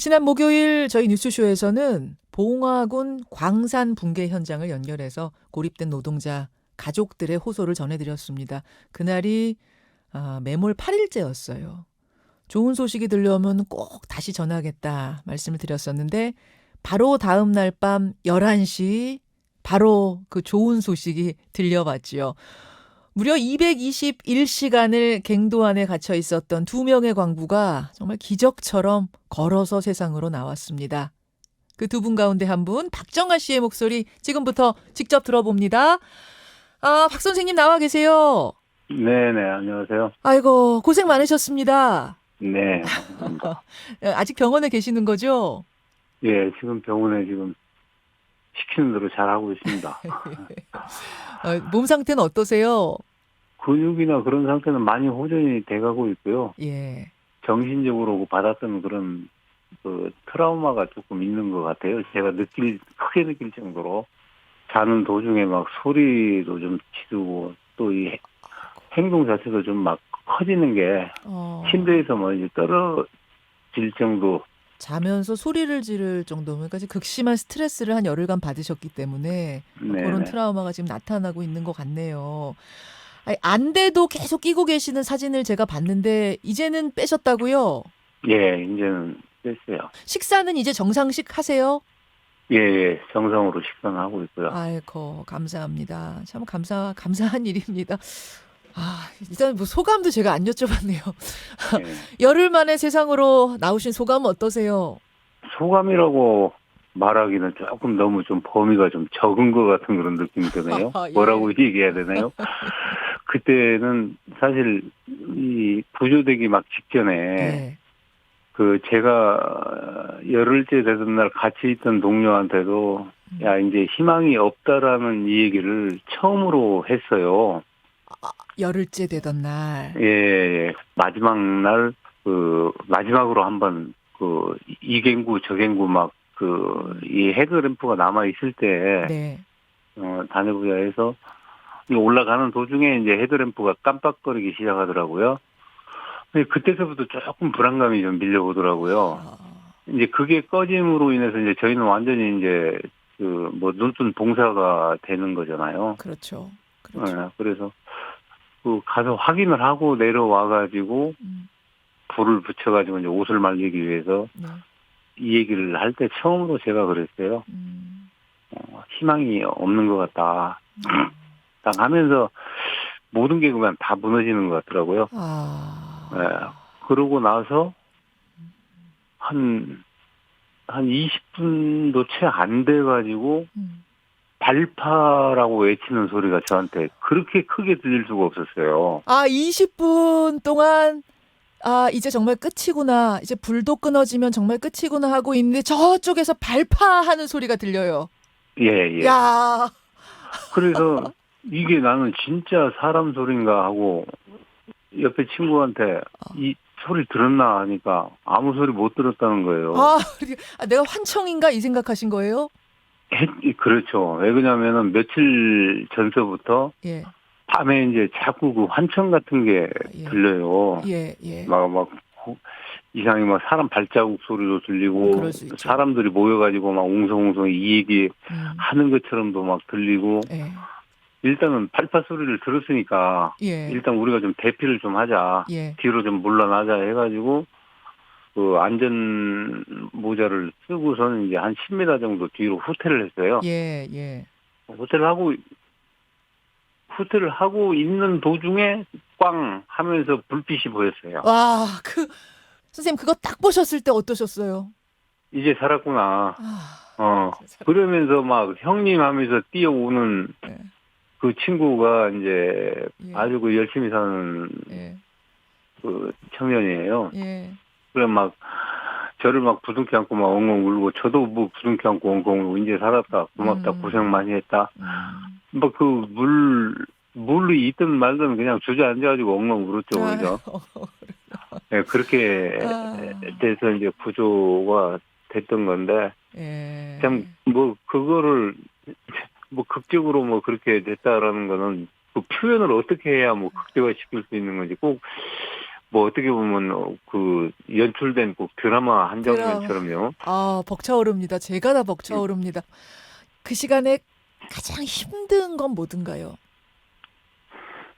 지난 목요일 저희 뉴스쇼에서는 봉화군 광산 붕괴 현장을 연결해서 고립된 노동자 가족들의 호소를 전해드렸습니다. 그날이 매몰 8일째였어요. 좋은 소식이 들려오면 꼭 다시 전하겠다 말씀을 드렸었는데 바로 다음 날 밤 11시 바로 그 좋은 소식이 들려왔지요. 무려 221시간을 갱도 안에 갇혀 있었던 두 명의 광부가 정말 기적처럼 걸어서 세상으로 나왔습니다. 그 두 분 가운데 한 분, 박정아 씨의 목소리 지금부터 직접 들어봅니다. 박 선생님 나와 계세요. 네네, 안녕하세요. 아이고, 고생 많으셨습니다. 네, 감사합니다. 아직 병원에 계시는 거죠? 예, 지금 병원에 지금 시키는 대로 잘하고 있습니다. 몸 상태는 어떠세요? 근육이나 그런 상태는 많이 호전이 돼가고 있고요. 예. 정신적으로 받았던 그런 그 트라우마가 조금 있는 것 같아요. 제가 크게 느낄 정도로 자는 도중에 막 소리도 좀 지르고 또 이 행동 자체도 좀 막 커지는 게 침대에서 뭐 이제 떨어질 정도. 자면서 소리를 지를 정도면까지 극심한 스트레스를 한 열흘간 받으셨기 때문에 그런 네네. 트라우마가 지금 나타나고 있는 것 같네요. 아니, 안대도 계속 끼고 계시는 사진을 제가 봤는데 이제는 빼셨다고요? 예, 이제는 됐어요. 식사는 이제 정상식 하세요? 예, 예, 정상으로 식사는 하고 있고요. 아이고 감사합니다. 참 감사한 일입니다. 일단 뭐 소감도 제가 안 여쭤봤네요. 예. 열흘 만에 세상으로 나오신 소감은 어떠세요? 소감이라고 말하기는 조금 너무 좀 범위가 좀 적은 것 같은 그런 느낌이 드네요. 뭐라고 예. 얘기해야 되나요? 그때는 사실 이 구조되기 막 직전에 예. 그 제가 열흘째 되던 날 같이 있던 동료한테도 야, 이제 희망이 없다라는 이 얘기를 처음으로 했어요. 열흘째 되던 날. 예, 예. 마지막 날, 마지막으로 한번, 이갱구, 저갱구 막, 이 헤드램프가 남아있을 때, 네. 다녀보자 해서, 올라가는 도중에 이제 헤드램프가 깜빡거리기 시작하더라고요. 근데 그때서부터 조금 불안감이 좀 밀려오더라고요. 이제 그게 꺼짐으로 인해서 이제 저희는 완전히 이제, 눈뜬 봉사가 되는 거잖아요. 그렇죠. 그래서, 가서 확인을 하고 내려와가지고 불을 붙여가지고 이제 옷을 말리기 위해서 네. 이 얘기를 할 때 처음으로 제가 그랬어요. 희망이 없는 것 같다. 딱 하면서 모든 게 그냥 다 무너지는 것 같더라고요. 예. 그러고 나서 한 20분도 채 안 돼가지고 발파라고 외치는 소리가 저한테 그렇게 크게 들릴 수가 없었어요. 20분 동안 이제 정말 끝이구나. 이제 불도 끊어지면 정말 끝이구나 하고 있는데 저쪽에서 발파하는 소리가 들려요. 예, 예. 야. 그래서 이게 나는 진짜 사람 소린가 하고 옆에 친구한테 이 소리 들었나 하니까 아무 소리 못 들었다는 거예요. 내가 환청인가 이 생각하신 거예요? 그렇죠. 왜 그러냐면은 며칠 전서부터 예. 밤에 이제 자꾸 그 환청 같은 게 예. 들려요. 예. 막 이상하게 막 사람 발자국 소리도 들리고 그럴 수 있죠. 사람들이 모여가지고 막 웅성웅성 이 얘기 하는 것처럼도 막 들리고 예. 일단은 발파 소리를 들었으니까 예. 일단 우리가 좀 대피를 좀 하자. 예. 뒤로 좀 물러나자 해가지고 그 안전 모자를 쓰고서는 이제 한 10m 정도 뒤로 후퇴를 했어요. 예. 후퇴를 하고 있는 도중에 꽝 하면서 불빛이 보였어요. 선생님 그거 딱 보셨을 때 어떠셨어요? 이제 살았구나. 진짜. 그러면서 막 형님 하면서 뛰어오는 예. 그 친구가 이제 예. 아주 그 열심히 사는 예. 그 청년이에요. 예. 그래 막 저를 막 부둥켜 안고 막 엉엉 울고 저도 뭐 부둥켜 안고 엉엉 울고 이제 살았다. 고맙다. 고생 많이 했다. 뭐 물이 있든 말든 그냥 주저앉아가지고 엉엉 울었죠, 그죠? 네, 그렇게 돼서 이제 구조가 됐던 건데, 예. 참, 그거를, 극적으로 그렇게 됐다라는 거는, 그 표현을 어떻게 해야 극대화 시킬 수 있는 건지 꼭 뭐 어떻게 보면 그 연출된 꼭 드라마 한 장면처럼요. 아, 벅차오릅니다. 제가 다 벅차오릅니다. 그 시간에 가장 힘든 건 뭐든가요?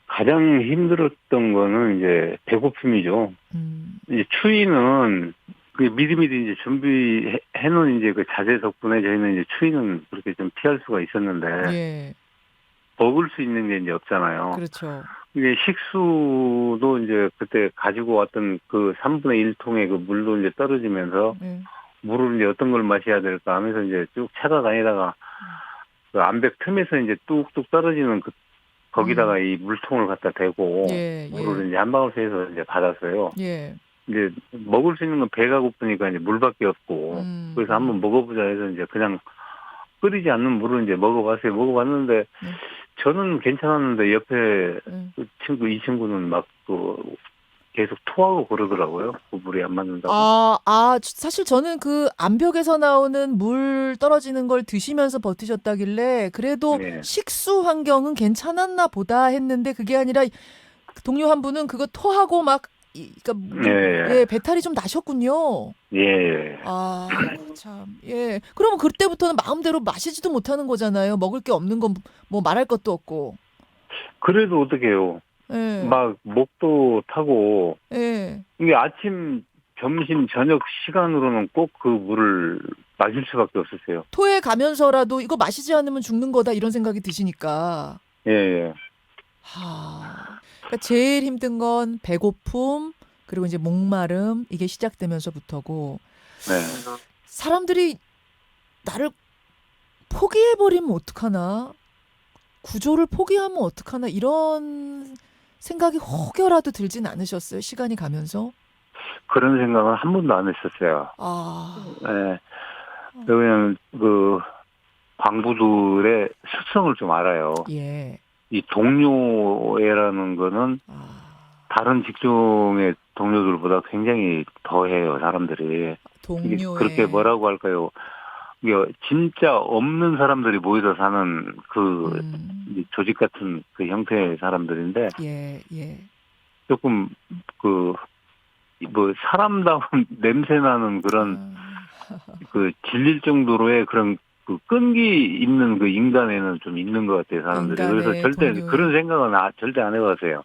가장 힘들었던 거는 이제 배고픔이죠. 음, 이제 추위는 그 미리미리 이제 준비해 놓은 이제 그 자재 덕분에 저희는 이제 추위는 그렇게 좀 피할 수가 있었는데 예, 먹을 수 있는 게 이제 없잖아요. 그렇죠. 이게 식수도 이제 그때 가지고 왔던 그 3분의 1통의 그 물도 이제 떨어지면서 예, 물을 이제 어떤 걸 마셔야 될까 하면서 이제 쭉 찾아다니다가 그 암벽 틈에서 이제 뚝뚝 떨어지는 그 거기다가 이 물통을 갖다 대고 예, 예, 물을 이제 한 방울 새서 이제 받았어요. 예, 이제 먹을 수 있는 건 배가 고프니까 이제 물밖에 없고 그래서 한번 먹어보자 해서 이제 그냥 끓이지 않는 물을 이제 먹어봤어요. 먹어봤는데 네, 저는 괜찮았는데 옆에 예. 그 친구 이 친구는 막 그 계속 토하고 그러더라고요. 그 물이 안 맞는다고. 사실 저는 그 암벽에서 나오는 물 떨어지는 걸 드시면서 버티셨다길래 그래도 네, 식수 환경은 괜찮았나 보다 했는데 그게 아니라 그 동료 한 분은 그거 토하고 막 그러니까 예, 예, 배탈이 좀 나셨군요. 예, 예. 아, 참. 예. 그러면 그때부터는 마음대로 마시지도 못하는 거잖아요. 먹을 게 없는 건 뭐 말할 것도 없고. 그래도 어떡해요. 예. 막 목도 타고 예. 이게 아침, 점심, 저녁 시간으로는 꼭 그 물을 마실 수밖에 없었어요. 토해 가면서라도 이거 마시지 않으면 죽는 거다 이런 생각이 드시니까. 예, 예. 그러니까 제일 힘든 건 배고픔, 그리고 이제 목마름, 이게 시작되면서부터고, 네. 사람들이 나를 포기해버리면 어떡하나? 구조를 포기하면 어떡하나? 이런 생각이 혹여라도 들진 않으셨어요? 시간이 가면서? 그런 생각은 한 번도 안 했었어요. 아, 예. 왜냐면 그 광부들의 습성을 좀 알아요. 예. 이 동료애라는 거는 아, 다른 직종의 동료들보다 굉장히 더해요, 사람들이. 이게 그렇게 동료의, 뭐라고 할까요? 이게 진짜 없는 사람들이 모여서 사는 그 음, 조직 같은 그 형태의 사람들인데 예, 예. 조금 그 뭐 사람다운 냄새 나는 그런 아, 그 질릴 정도로의 그런 그 끈기 있는 그 인간에는 좀 있는 것 같아요, 사람들이. 그래서 인간의 절대 그런 동료의, 생각은 절대 안 해봤어요.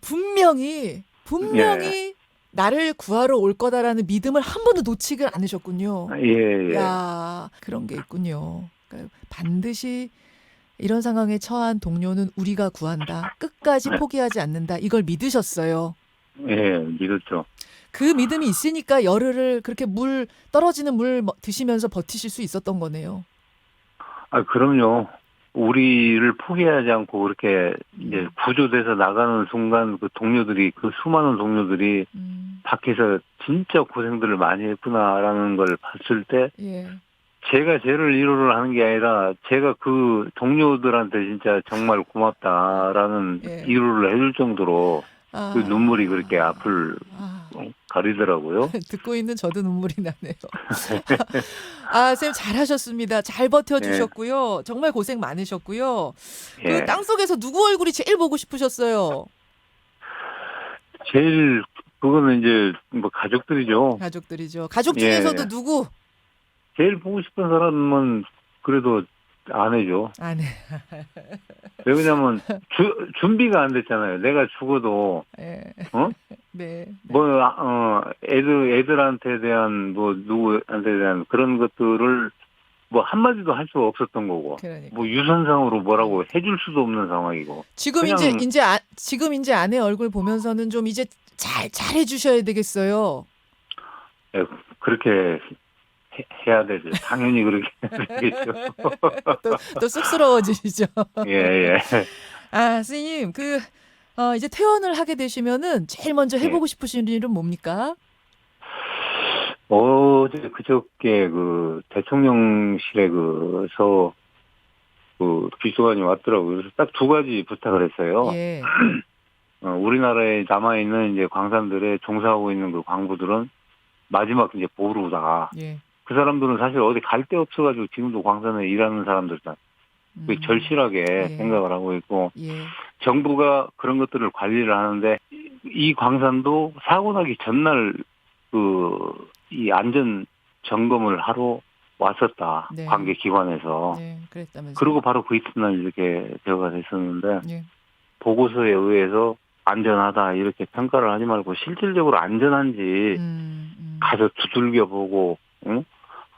분명히, 예, 분명히 나를 구하러 올 거다라는 믿음을 한 번도 놓치질 않으셨군요. 예, 예. 야, 그런 게 있군요. 그러니까 반드시 이런 상황에 처한 동료는 우리가 구한다. 끝까지 포기하지 않는다. 이걸 믿으셨어요. 예, 믿었죠. 그 믿음이 있으니까 열흘을 그렇게 떨어지는 물 드시면서 버티실 수 있었던 거네요. 아, 그럼요. 우리를 포기하지 않고 그렇게 이제 음, 구조돼서 나가는 순간 그 동료들이, 그 수많은 동료들이 음, 밖에서 진짜 고생들을 많이 했구나라는 걸 봤을 때 예, 제가 죄를 위로를 하는 게 아니라 제가 그 동료들한테 진짜 정말 고맙다라는 예. 위로를 해줄 정도로 그 눈물이 그렇게 아, 앞을 아. 가리더라고요. 듣고 있는 저도 눈물이 나네요. 선생님 잘하셨습니다. 잘 예, 버텨주셨고요. 정말 고생 많으셨고요. 그 예. 땅속에서 누구 얼굴이 제일 보고 싶으셨어요? 제일 그거는 이제 뭐 가족들이죠. 가족들이죠. 가족 중에서도 예. 누구? 제일 보고 싶은 사람은 그래도 아내죠. 아내. 왜냐면 준비가 안 됐잖아요. 내가 죽어도 예. 어? 네, 네. 뭐 애들한테 대한 뭐 누구한테 대한 그런 것들을 뭐 한마디도 할 수가 없었던 거고 뭐 그러니까요. 유선상으로 뭐라고 그러니까. 해줄 수도 없는 상황이고 지금 그냥 지금 이제 아내 얼굴 보면서는 좀 이제 잘해 주셔야 되겠어요. 예, 그렇게 해야 되죠. 당연히 그렇게 해야 되겠죠. 또 쑥스러워지시죠. 예, 예. 선생님, 이제 퇴원을 하게 되시면은 제일 먼저 예. 해보고 싶으신 일은 뭡니까? 어제 그저께 그 대통령실에 그 비서관이 왔더라고요. 그래서 딱 두 가지 부탁을 했어요. 예, 우리나라에 남아있는 이제 광산들에 종사하고 있는 그 광부들은 마지막 이제 보루다. 예, 그 사람들은 사실 어디 갈 데 없어가지고 지금도 광산에 일하는 사람들다. 음, 절실하게 예, 생각을 하고 있고, 예, 정부가 그런 것들을 관리를 하는데, 이 광산도 사고 나기 전날 이 안전 점검을 하러 왔었다. 네. 관계 기관에서. 네, 그랬다면서요. 그리고 바로 그 이튿날 이렇게 제어가 됐었는데 예. 보고서에 의해서 안전하다 이렇게 평가를 하지 말고 실질적으로 안전한지 가서 두들겨 보고, 응?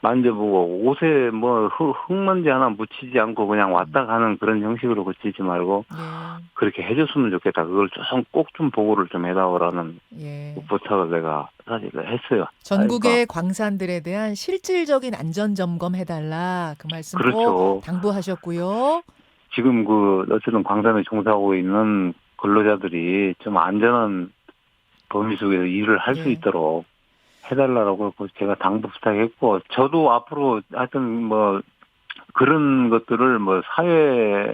만져보고 옷에 뭐 흙먼지 하나 묻히지 않고 그냥 왔다 가는 그런 형식으로 그치지 말고 예. 그렇게 해줬으면 좋겠다. 그걸 꼭 좀 보고를 좀 해달라는 예. 부탁을 내가 사실 했어요. 전국의 광산들에 대한 실질적인 안전 점검 해달라 그 말씀 꼭 그렇죠. 당부하셨고요. 지금 어쨌든 광산에 종사하고 있는 근로자들이 좀 안전한 범위 속에서 일을 할 수 예. 있도록 해달라고 제가 당부 부탁했고, 저도 앞으로 하여튼 뭐 그런 것들을 뭐 사회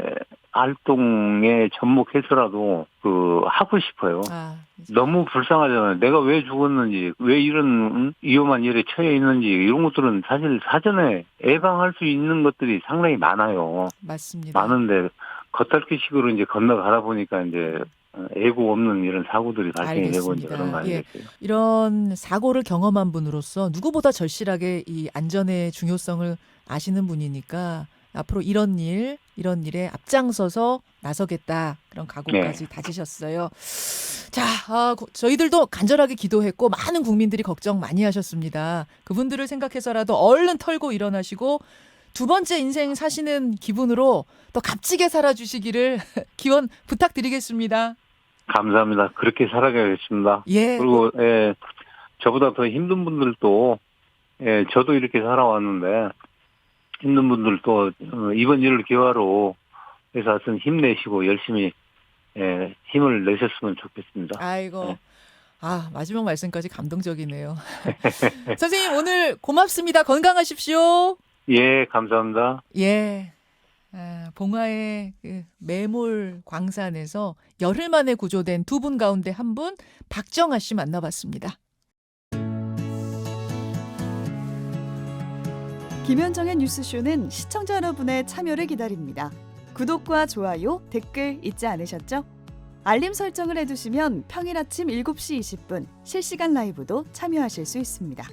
활동에 접목해서라도 하고 싶어요. 너무 불쌍하잖아요. 내가 왜 죽었는지, 왜 이런 위험한 일에 처해 있는지 이런 것들은 사실 사전에 예방할 수 있는 것들이 상당히 많아요. 맞습니다. 많은데 겉핥기식으로 이제 건너가다 보니까 이제 예고 없는 이런 사고들이 발생이 되고 이제 그런 거 아니겠어요? 예. 이런 사고를 경험한 분으로서 누구보다 절실하게 이 안전의 중요성을 아시는 분이니까 앞으로 이런 일에 앞장서서 나서겠다 그런 각오까지 다지셨어요. 자, 저희들도 간절하게 기도했고 많은 국민들이 걱정 많이 하셨습니다. 그분들을 생각해서라도 얼른 털고 일어나시고 두 번째 인생 사시는 기분으로 또 값지게 살아주시기를 기원 부탁드리겠습니다. 감사합니다. 그렇게 살아가겠습니다. 예. 그리고 저보다 더 힘든 분들도 저도 이렇게 살아왔는데 힘든 분들도 이번 일을 기회로 해서 하여튼 힘내시고 열심히 힘을 내셨으면 좋겠습니다. 아이고. 마지막 말씀까지 감동적이네요. 선생님 오늘 고맙습니다. 건강하십시오. 예, 감사합니다. 예. 봉화의 그 매몰 광산에서 열흘 만에 구조된 두 분 가운데 한 분 박정아 씨 만나봤습니다. 김현정의 뉴스쇼는 시청자 여러분의 참여를 기다립니다. 구독과 좋아요, 댓글 잊지 않으셨죠? 알림 설정을 해두시면 평일 아침 7시 20분 실시간 라이브도 참여하실 수 있습니다.